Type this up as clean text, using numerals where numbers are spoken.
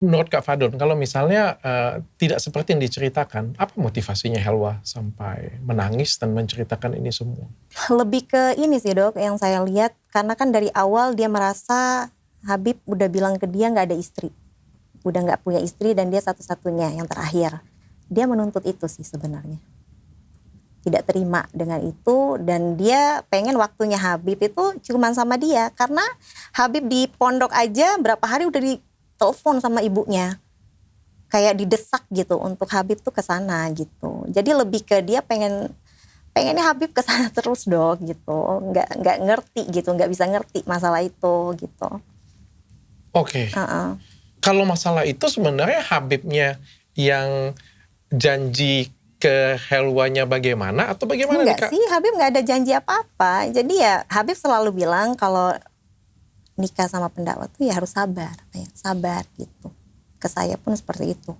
Menurut Kak Fadlun, kalau misalnya tidak seperti yang diceritakan, apa motivasinya Helwa sampai menangis dan menceritakan ini semua? Lebih ke ini sih dok, yang saya lihat, karena kan dari awal dia merasa Habib udah bilang ke dia nggak ada istri, udah nggak punya istri dan dia satu-satunya yang terakhir. Dia menuntut itu sih sebenarnya, tidak terima dengan itu, dan dia pengen waktunya Habib itu cuma sama dia, karena Habib di pondok aja berapa hari udah ditelepon sama ibunya, kayak didesak gitu untuk Habib tuh ke sana gitu. Jadi lebih ke dia pengennya Habib ke sana terus dong gitu, nggak ngerti gitu, nggak bisa ngerti masalah itu gitu. Oke. Kalau masalah itu sebenarnya Habibnya yang janji ke Helwanya bagaimana atau bagaimana nih Enggak Kak? sih, Habib nggak ada janji apa-apa. Jadi ya Habib selalu bilang kalau nikah sama pendakwa tuh ya harus sabar, ya sabar gitu. Ke saya pun seperti itu.